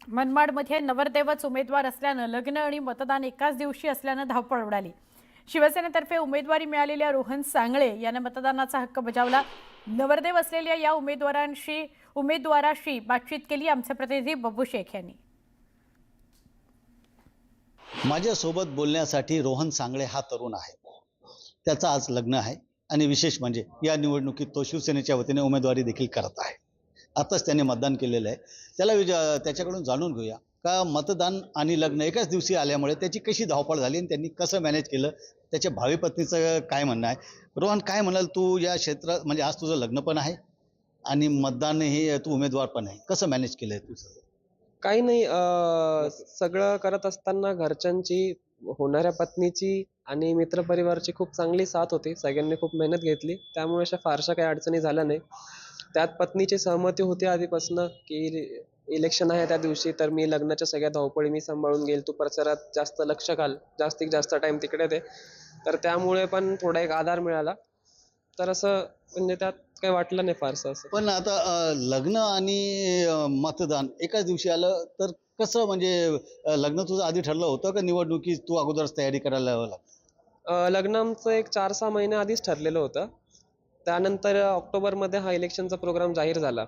मनमाडमध्ये नवरदेवच उमेदवार असल्यानं लग्न आणि मतदान एकाच दिवशी असल्यानं धावपळ उडाली। शिवसेनेतर्फे उमेदवारी मिळालेल्या रोहन सांगळे यांना मतदानाचा हक्क बजावला। नवरदेव असलेल्या या उमेदवाराशी बातचीत केली आमचे प्रतिनिधी बब्बू शेख यांनी। माझ्यासोबत बोलण्यासाठी रोहन सांगळे हा तरुण आहे। त्याचं आज लग्न आहे आणि विशेष म्हणजे या निवडणुकीत तो शिवसेनेच्या वतीने उमेदवारी देखील करत आहे। आताच त्याने मतदान केलेलं आहे। त्याच्याकडून जाणून घेऊया का मतदान आणि लग्न एकाच दिवशी आल्यामुळे त्याची कशी धावपळ झाली आणि त्यांनी कसं मॅनेज केलं, त्याच्या भावी पत्नीचं काय म्हणणं आहे। रोहन, काय म्हणाल तू? या क्षेत्रात म्हणजे आज तुझं लग्न पण आहे आणि मतदान हे तू उमेदवार पण आहे, कसं मॅनेज केलंय तू सगळं? काही नाही, सगळं करत असताना घरच्यांची, होणाऱ्या पत्नीची आणि मित्रपरिवाराची खूप चांगली साथ होती। सगळ्यांनी खूप मेहनत घेतली, त्यामुळे अशा फारशा काही अडचणी झाल्या नाही। त्यात पत्नीची सहमती होती आधीपासून की इलेक्शन आहे त्या दिवशी, तर मी लग्नाच्या सगळ्या धावपळी मी सांभाळून घेईल, तू प्रचारात जास्त लक्ष घाल, जास्तीत जास्त टाइम तिकडे दे। तर त्यामुळे पण थोडा एक आधार मिळाला। तर असं म्हणजे त्यात काही वाटलं नाही फारसं असं। पण आता लग्न आणि मतदान एकाच दिवशी आलं तर कसं म्हणजे लग्न तुझं आधी ठरलं होतं का निवडणुकीत तू अगोदरच तयारी करायला लागला? लग्न आमचं एक 4-6 महिने आधीच ठरलेलं होतं। त्यानंतर ऑक्टोबरमध्ये हा इलेक्शनचा प्रोग्राम जाहीर झाला।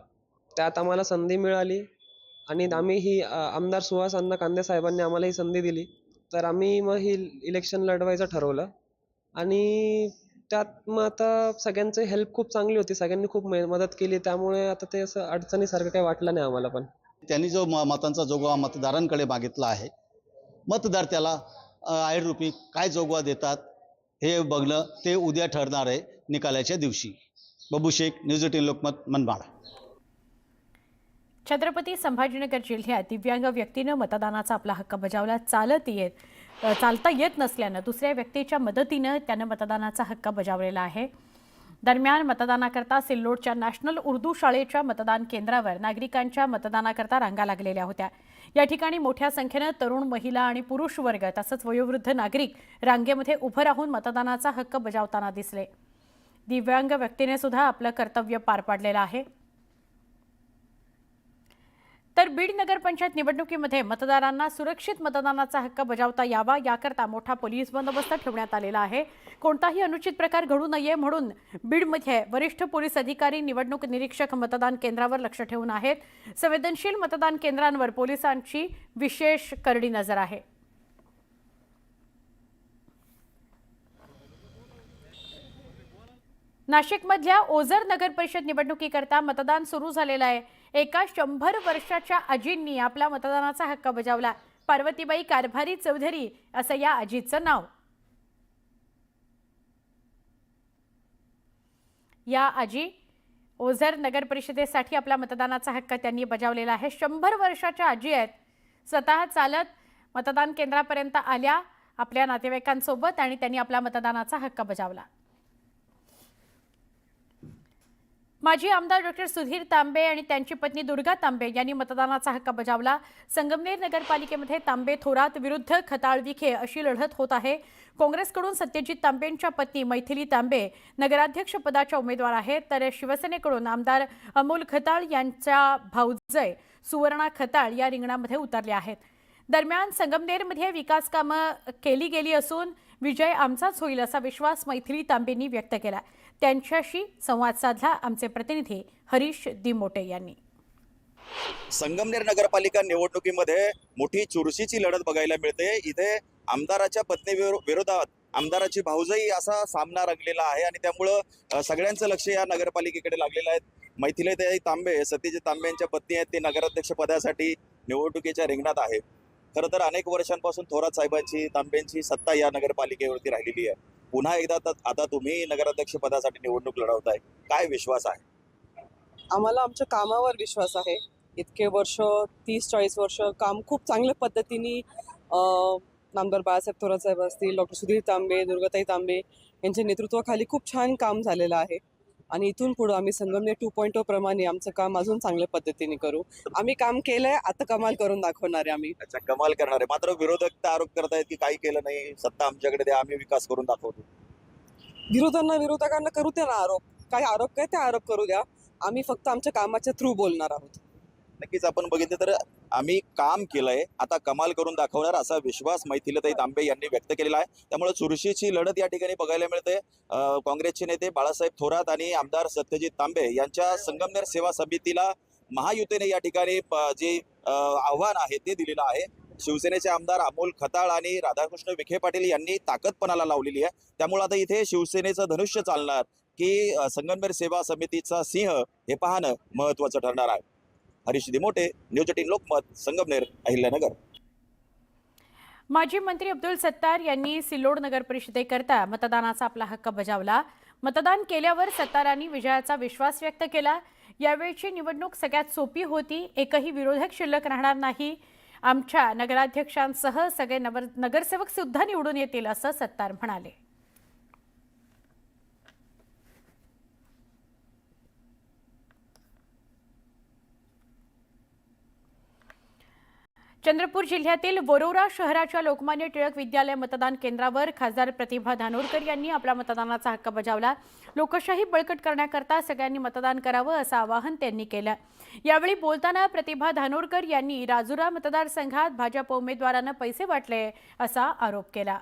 त्यात आम्हाला संधी मिळाली आणि आम्ही ही आमदार सुहास अण्णा कांदे साहेबांनी आम्हाला ही संधी दिली। तर आम्ही मग ही इलेक्शन लढवायचं ठरवलं आणि त्यात मग आता सगळ्यांची हेल्प खूप चांगली होती, सगळ्यांनी खूप मदत केली, त्यामुळे आता ते असं अडचणीसारखं काही वाटलं नाही आम्हाला पण। त्यांनी जो मतांचा जोगवा मतदारांकडे मागितला आहे, मतदार त्याला ऐरणरूपी काय जोगवा देतात हे बघणं ते उद्या ठरणार आहे निकालाच्या दिवशी। बब्बू शेख, न्यूज 18 लोकमत, मनमाड। छत्रपती संभाजीनगर जिल्ह्यात दिव्यांग व्यक्तीनं मतदानाचा आपला हक्क बजावला। चालता येत नसल्यानं दुसऱ्या व्यक्तीच्या मदतीनं त्यानं मतदानाचा हक्क बजावलेला आहे। दरम्यान मतदानाकरता सिल्लोडच्या नॅशनल उर्दू शाळेच्या मतदान केंद्रावर नागरिकांच्या मतदानाकरता रांगा लागलेल्या होत्या। या ठिकाणी मोठ्या संख्येनं तरुण, महिला आणि पुरुष वर्ग तसंच वयोवृद्ध नागरिक रांगेमध्ये उभं राहून मतदानाचा हक्क बजावताना दिसले। दिव्यांग व्यक्तीने सुद्धा आपलं कर्तव्य पार पाडलेलं आहे। तर बीड नगरपंचायत निवडणुकीमध्ये मतदारांना सुरक्षित मतदानाचा हक्क बजावता यावा याकरता मोठा पोलीस बंदोबस्त ठेवण्यात आलेला आहे। कोणताही अनुचित प्रकार घडू नये म्हणून बीडमध्ये वरिष्ठ पोलीस अधिकारी, निवडणूक निरीक्षक मतदान केंद्रावर लक्ष ठेवून आहेत। संवेदनशील मतदान केंद्रांवर पोलिसांची विशेष करडी नजर आहे। नाशिकमधल्या ओझर नगर परिषद निवडणुकीकरता मतदान सुरू झालेलं आहे। एका 100 वर्षाच्या आजींनी आपला मतदानाचा हक्क बजावला। पार्वतीबाई कारभारी चौधरी असं या आजीचं नाव। या आजी ओझर नगर परिषदेसाठी आपला मतदानाचा हक्क त्यांनी बजावलेला आहे। 100 वर्षाच्या आजी आहेत। स्वतः चालत मतदान केंद्रापर्यंत आल्या आपल्या नातेवाईकांसोबत आणि त्यांनी आपला मतदानाचा हक्क बजावला। माजी आमदार डॉक्टर सुधीर तांबे आणि त्यांची पत्नी दुर्गा तांबे यांनी मतदानाचा हक्क बजावला। संगमनेर नगरपालिकेमध्ये तांबे थोरात विरुद्ध खताळ विखे अशी लढत होत आहे। काँग्रेसकडून सत्यजित तांबेंच्या पत्नी मैथिली तांबे नगराध्यक्ष पदाच्या उमेदवार आहेत, तर शिवसेनेकडून आमदार अमोल खताळ यांच्या भाऊजय सुवर्णा खताळ या रिंगणामध्ये उतरले आहेत। दरम्यान संगमनेरमध्ये विकास कामं केली गेली असून विजय आमचाच होईल असा विश्वास मैथिली तांबेंनी व्यक्त केला। त्यांच्याशी संवाद साधला आमचे प्रतिनिधी हरीश दिमोटे यांनी। संगमनेर नगरपालिका निवडणुकीमध्ये मोठी चुरशीची लढत बघायला मिळते। इथे आमदाराच्या पत्नी विरोधात आमदाराची भाऊजाई असा सामना रंगलेला आहे आणि त्यामुळं सगळ्यांचं लक्ष या नगरपालिकेकडे लागलेलं आहे। मैथिलीताई तांबे, सत्यजित तांबे यांच्या पत्नी आहेत, ते नगराध्यक्ष पदासाठी निवडणुकीच्या रिंगणात आहे। खरं तर अनेक वर्षांपासून थोरात साहेबांची, तांबेंची सत्ता या नगरपालिकेवरती राहिलेली आहे। पुन्हा एकदा आता तुम्ही नगराध्यक्ष पदासाठी निवडणूक लढवताय, काय विश्वास आहे? आम्हाला आमच्या कामावर विश्वास आहे। इतके वर्ष, 30-40 वर्ष काम खूप चांगल्या पद्धतीने नामदार बाळासाहेब थोरात साहेब असतील, डॉक्टर सुधीर तांबे, दुर्गाताई तांबे यांच्या नेतृत्वाखाली खूप छान काम झालेलं आहे आणि इथून पुढे आम्ही संगमनेर 2.0 प्रमाणे आमचं काम अजून चांगल्या पद्धतीने करू। आम्ही काम केलंय, आता कमाल करून दाखवणार आहे आम्ही। अच्छा, कमाल करणार आहे। मात्र विरोधक तर आरोप करतायत की काही केलं नाही, सत्ता आमच्याकडे द्या, आम्ही विकास करून दाखवतो। विरोधकांना करू द्या ना आरोप, काय आरोप, काय ते आरोप करू द्या। आम्ही फक्त आमच्या कामाच्या थ्रू बोलणार आहोत। नक्कीच आपण बघितलं तर आम्ही काम केलंय, आता कमाल करून दाखवणार असा विश्वास मैथिलीताई तांबे यांनी व्यक्त केलेला आहे. त्यामुळे चुरशीची लढत या ठिकाणी बघायला मिळते. काँग्रेसचे नेते बाळासाहेब थोरात आणि आमदार सत्यजित तांबे यांच्या संगमनेर सेवा समितीला महायुतीने या ठिकाणी जे आव्हान आहे ते दिलेलं आहे. शिवसेनेचे आमदार अमोल खताळ आणि राधाकृष्ण विखे पाटील यांनी ताकदपणाला लावलेली आहे. त्यामुळे आता इथे शिवसेनेचं धनुष्य चालणार की संगमनेर सेवा समितीचा सिंह हे पाहणं महत्वाचं ठरणार आहे. हरीश दिमोटे, न्यूज 18 लोकमत, संगमनेर, अहिल्यानगर. माजी मंत्री अब्दुल सत्तार यांनी सिल्लोड नगर परिषदेकरता मतदानाचा आपला हक्क बजावला. मतदान केल्यावर सत्तारांनी विजयाचा विश्वास व्यक्त केला. यावेळची निवडणूक सगळ्यात सोपी होती. एकही विरोधक शिल्लक राहणार नाही. आमच्या नगराध्यक्षांसह सगळे नगरसेवक सुद्धा निवडून येतील असं सत्तार म्हणाले. चंद्रपूर जिल्ह्यातील वरोरा शहराच्या लोकमान्य टिळक विद्यालय मतदान केंद्रावर खासदार प्रतिभा धानोरकर यांनी आपला मतदानाचा हक्क बजावला. लोकशाही बळकट करण्याकरता सगळ्यांनी मतदान करावं असं आवाहन त्यांनी केलं. यावेळी बोलताना प्रतिभा धानोरकर यांनी राजुरा मतदारसंघात भाजप उमेदवारांना पैसे वाटले असा आरोप केला.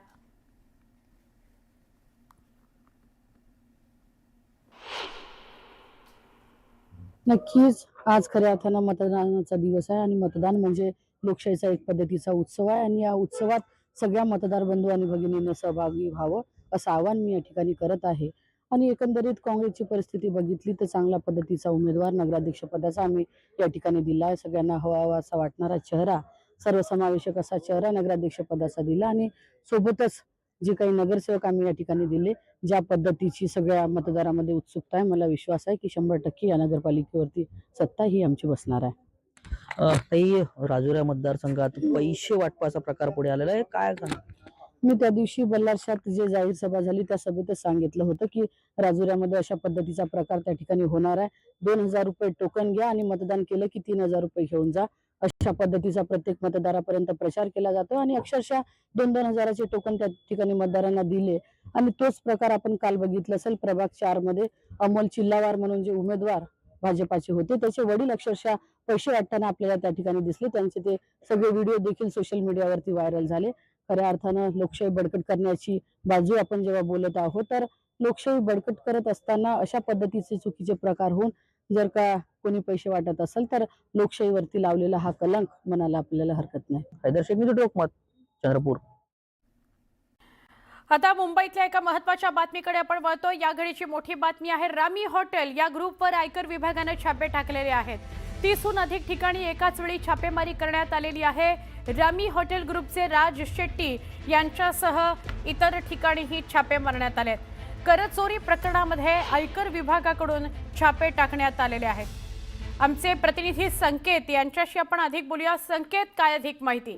नक्कीच आज खऱ्या अर्थानं मतदानाचा दिवस आहे आणि मतदान म्हणजे लोकशाहीचा एक पद्धतीचा उत्सव आहे आणि या उत्सवात सगळ्या मतदार बंधू आणि भगिनींनी सहभागी व्हावं असं आवाहन मी या ठिकाणी करत आहे. आणि एकंदरीत काँग्रेसची परिस्थिती बघितली तर चांगल्या पद्धतीचा उमेदवार नगराध्यक्षपदाचा आम्ही या ठिकाणी दिला आहे. सगळ्यांना हवा असा वाटणारा चेहरा, सर्वसमावेशक असा चेहरा नगराध्यक्षपदाचा दिला आणि सोबतच जे काही नगरसेवक आम्ही या ठिकाणी दिले, ज्या पद्धतीची सगळ्या मतदारामध्ये उत्सुकता आहे, मला विश्वास आहे की 100% या नगरपालिकेवरती सत्ता ही आमची बसणार आहे. ताई, राजुरा मतदारसंघात पैसे वाटपाचा प्रकार पुढे आलेला आहे, काय सांगा? मी त्या दिवशी बल्लारशात जे जाहीर सभा झाली त्या सभेतच सांगितलं होतं की राजुऱ्यामध्ये अशा पद्धतीचा प्रकार त्या ठिकाणी होणार आहे. 2000 रुपये टोकन घ्या आणि मतदान केलं की 3000 रुपये घेऊन जा, अशा पद्धतीचा प्रत्येक मतदारापर्यंत प्रचार केला जातो आणि अक्षरशः 2-2 हजाराचे टोकन त्या ठिकाणी मतदारांना दिले. आणि तोच प्रकार आपण काल बघितला असेल प्रभाग 4 मध्ये अमोल चिल्लावार म्हणून जे उमेदवार भाजपाचे होते त्याचे वडील अक्षरशः पैसे वाटताना आपल्याला त्या ठिकाणी दिसले. त्यांचे ते सगळे व्हिडिओ देखील सोशल मीडियावरती व्हायरल झाले. खऱ्या अर्थानं लोकशाही बळकट करण्याची बाजू आपण जेव्हा बोलत आहोत तर लोकशाही बळकट करत असताना अशा पद्धतीचे चुकीचे प्रकार होऊन जर का कोणी पैसे वाटत असेल तर लोकशाहीवरती लावलेला हा कलंक म्हणायला आपल्याला हरकत नाही. हैदर शेख, न्यूज 18 लोकमत, चंद्रपूर. आता मुंबईतल्या एका महत्त्वाच्या बातमीकडे आपण वळतो. या घडीची मोठी बातमी आहे. रामी हॉटेल या ग्रुपवर आयकर विभागाने छापे टाकलेले आहेत. 30हून अधिक ठिकाणी एकाच वेळी छापेमारी करण्यात आलेली आहे. रामी हॉटेल ग्रुपचे राज शेट्टी यांच्यासह इतर ठिकाणीही छापे मारण्यात आलेत. करचोरी प्रकरणामध्ये आयकर विभागाकडून छापे टाकण्यात आलेले आहेत. आमचे प्रतिनिधी संकेत यांच्याशी आपण अधिक बोलूया. संकेत, काय अधिक माहिती?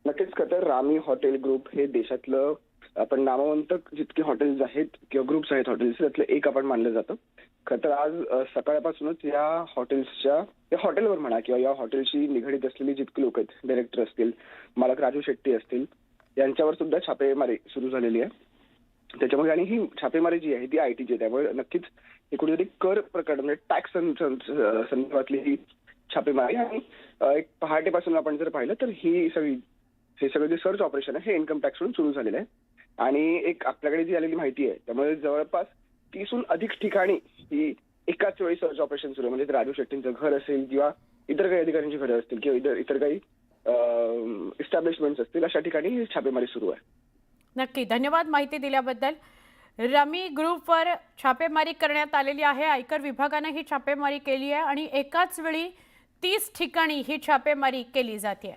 नक्कीच तर रामी हॉटेल ग्रुप हे देशातलं आपण नामवंत जितके हॉटेल्स आहेत किंवा ग्रुप्स आहेत हॉटेल्स त्यातलं एक आपण मानलं जातं. खरं तर आज सकाळपासूनच या हॉटेल्सच्या या हॉटेलवर म्हणा किंवा या हॉटेलशी निगडीत असलेली जितके लोक आहेत, डायरेक्टर असतील, मालक राजू शेट्टी असतील, यांच्यावर सुद्धा छापेमारी सुरू झालेली आहे. त्याच्यामुळे आणि ही छापेमारी जी आहे ती आयटीची आहे. त्यामुळे नक्कीच हे कुठेतरी कर प्रकरण म्हणजे टॅक्स संदर्भातली ही छापेमारी आणि एक पहाटेपासून आपण जर पाहिलं तर हे सगळं जे सर्च ऑपरेशन आहे हे इन्कम टॅक्सकडून सुरू झालेलं आहे. आणि एक आपल्याकडे जी आलेली माहिती आहे त्यामुळे जवळपास 30हून अधिक ठिकाणी ही एकाच वेळी सर्च ऑपरेशन सुरू आहे. म्हणजे राजू शेट्टींचं घर असेल किंवा इतर काही अधिकाऱ्यांची घरं असतील किंवा इतर काही इस्टॅब्लिशमेंट्स असतील, अशा ठिकाणी छापेमारी सुरू आहे. नक्की, धन्यवाद माहिती दिल्याबद्दल. रमी ग्रुपवर छापेमारी करण्यात आलेली आहे. आयकर विभागाने ही छापेमारी केली आहे आणि एकाच वेळी 30 ठिकाणी ही छापेमारी केली जाते.